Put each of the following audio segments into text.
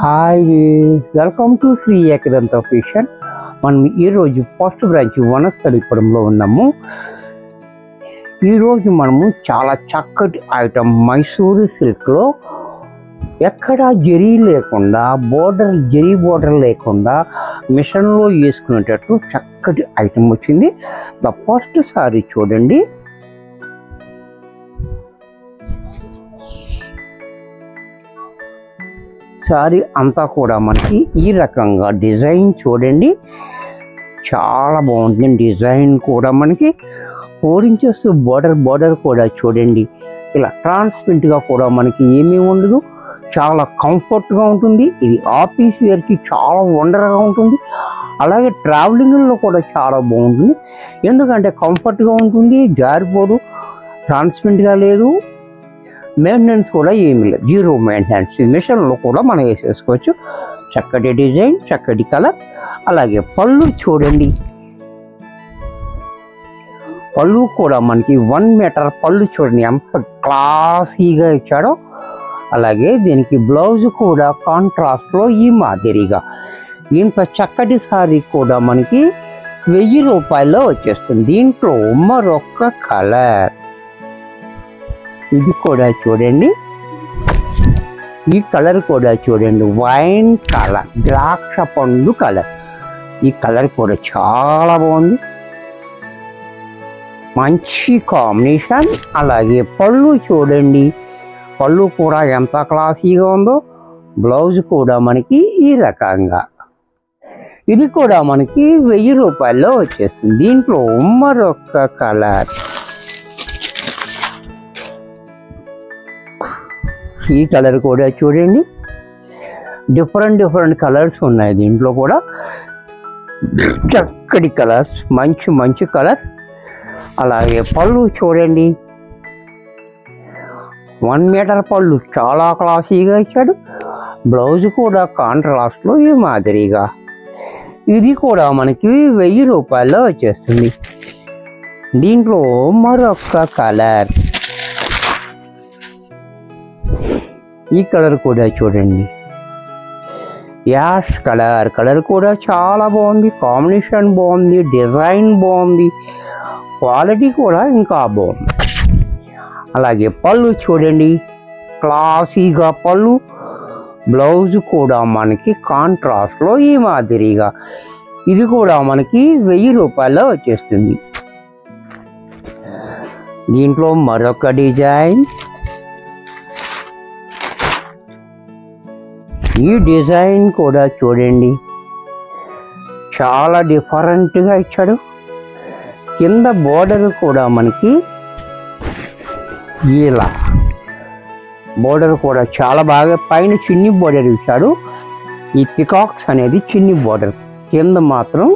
Hi welcome to Shri Ekadanta fashion. మనం ఈరోజు first branch వనస్థలిపురంలో ఉన్నాము. ఈరోజు మనము చాలా చక్కటి ఐటమ్ మైసూరు సిల్క్లో ఎక్కడ జరీ లేకుండా జరీ బోర్డర్ లేకుండా మిషన్లో వేసుకునేటట్టు చక్కటి ఐటమ్ వచ్చింది. ద ఫస్ట్ సారీ చూడండి. సారీ అంతా కూడా మనకి ఈ రకంగా డిజైన్ చూడండి, చాలా బాగుంటుంది. డిజైన్ కూడా మనకి 4 inches బోర్డర్ కూడా చూడండి. ఇలా ట్రాన్స్పరెంట్గా కూడా మనకి ఏమీ ఉండదు, చాలా కంఫర్ట్గా ఉంటుంది. ఇది ఆఫీస్ వేర్కి చాలా వండర్గా ఉంటుంది. అలాగే ట్రావెలింగ్లో కూడా చాలా బాగుంటుంది, ఎందుకంటే కంఫర్ట్గా ఉంటుంది, జారిపోదు, ట్రాన్స్పరెంట్గా లేదు, మెయింటెనెన్స్ కూడా ఏమీ లేదు, జీరో మెయింటెనెన్స్. మిషన్లో కూడా మనం వేసేసుకోవచ్చు. చక్కటి డిజైన్, చక్కటి కలర్. అలాగే పళ్ళు చూడండి, పళ్ళు కూడా మనకి 1 meter పళ్ళు చూడండి ఎంత క్లాసీగా ఇచ్చాడో. అలాగే దీనికి బ్లౌజ్ కూడా కాంట్రాస్ట్లో ఈ మాదిరిగా. ఇంత చక్కటి సారీ కూడా మనకి 1000 రూపాయల్లో వచ్చేస్తుంది. దీంట్లో మరొక కలర్ ఇది కూడా చూడండి, ఈ కలర్ కూడా చూడండి, వైన్ కలర్, ద్రాక్ష పండు కలర్. ఈ కలర్ కూడా చాలా బాగుంది, మంచి కాంబినేషన్. అలాగే పళ్ళు చూడండి, పళ్ళు కూడా ఎంత క్లాసీగా ఉందో. బ్లౌజ్ కూడా మనకి ఈ రకంగా. ఇది కూడా మనకి 1000 రూపాయల్లో వచ్చేస్తుంది. దీంట్లో మరొక కలర్, ఈ కలర్ కూడా చూడండి, డిఫరెంట్ కలర్స్ ఉన్నాయి దీంట్లో కూడా. చక్కటి కలర్స్, మంచి కలర్. అలాగే పళ్ళు చూడండి, 1 meter పళ్ళు చాలా క్లాసీగా ఇచ్చాడు. బ్లౌజ్ కూడా కాంట్రాస్ట్లో ఈ మాదిరిగా. ఇది కూడా మనకి 1000 రూపాయల్లో వచ్చేస్తుంది. దీంట్లో మరొక కలర్, ఈ కలర్ కూడా చూడండి, యాష్ కలర్ కూడా చాలా బాగుంది, కాంబినేషన్ బాగుంది, డిజైన్ బాగుంది, క్వాలిటీ కూడా ఇంకా బాగుంది. అలాగే పళ్ళు చూడండి, క్లాసీగా పళ్ళు. బ్లౌజ్ కూడా మనకి కాంట్రాస్ట్లో ఈ మాదిరిగా. ఇది కూడా మనకి 1000 రూపాయల్లో వచ్చేస్తుంది. దీంట్లో మరొక డిజైన్, ఈ డిజైన్ కూడా చూడండి, చాలా డిఫరెంట్గా ఇచ్చాడు. కింద బోర్డర్ కూడా మనకి ఇలా బోర్డర్ కూడా చాలా బాగా, పైన చిన్ని బోర్డర్ ఇచ్చాడు. ఈ పికాక్స్ అనేది చిన్ని బోర్డర్, కింద మాత్రం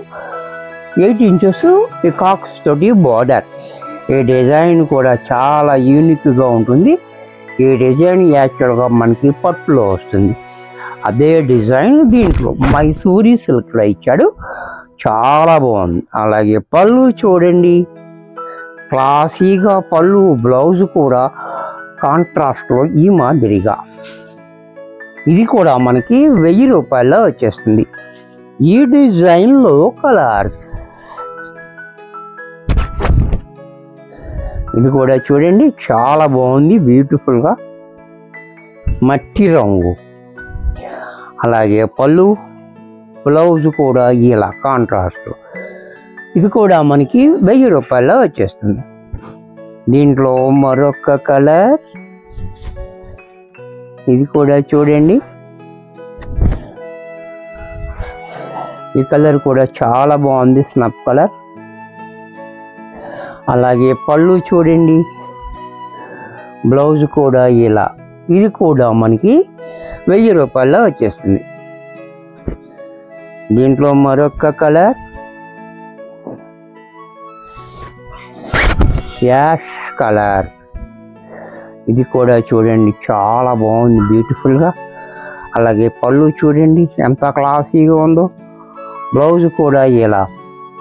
8 inches పికాక్స్ తోటి బోర్డర్. ఈ డిజైన్ కూడా చాలా యూనిక్గా ఉంటుంది. ఈ డిజైన్ యాక్చువల్గా మనకి పట్టులో వస్తుంది. అదే డిజైన్ దీంట్లో మైసూరీ సిల్క్లో ఇచ్చాడు, చాలా బాగుంది. అలాగే పళ్ళు చూడండి, క్లాసీగా పళ్ళు. బ్లౌజ్ కూడా కాంట్రాస్ట్లో ఈ మాదిరిగా. ఇది కూడా మనకి 1000 రూపాయల్లో వచ్చేస్తుంది. ఈ డిజైన్లో కలర్స్, ఇది కూడా చూడండి, చాలా బాగుంది, బ్యూటిఫుల్గా మట్టి రంగు. అలాగే పళ్ళు, బ్లౌజ్ కూడా ఇలా కాంట్రాస్ట్. ఇది కూడా మనకి 1000 రూపాయల్లో వచ్చేస్తుంది. దీంట్లో మరొక కలర్, ఇది కూడా చూడండి, ఈ కలర్ కూడా చాలా బాగుంది, స్నఫ్ కలర్. అలాగే పళ్ళు చూడండి, బ్లౌజ్ కూడా ఇలా. ఇది కూడా మనకి 1000 రూపాయల్లో వచ్చేస్తుంది. దీంట్లో మరొక కలర్, యాష్ కలర్. ఇది కూడా చూడండి, చాలా బాగుంది, బ్యూటిఫుల్గా. అలాగే పళ్ళు చూడండి ఎంత క్లాసీగా ఉందో. బ్లౌజ్ కూడా ఇలా.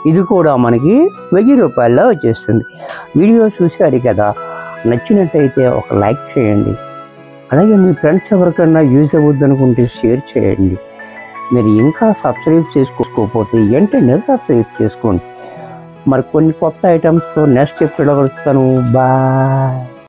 ఇది కూడా మనకి 1000 రూపాయల్లో వచ్చేస్తుంది. వీడియో చూసారు కదా, నచ్చినట్టయితే ఒక లైక్ చేయండి. అలాగే మీ ఫ్రెండ్స్ ఎవరికైనా యూజ్ అవ్వద్దు అనుకుంటే షేర్ చేయండి. మీరు ఇంకా సబ్స్క్రైబ్ చేసుకోకపోతే వెంటనే సబ్స్క్రైబ్ చేసుకోండి. మరి కొన్ని కొత్త ఐటమ్స్తో నెక్స్ట్ ఎపిసోడ్లో కలుస్తాను. బాయ్.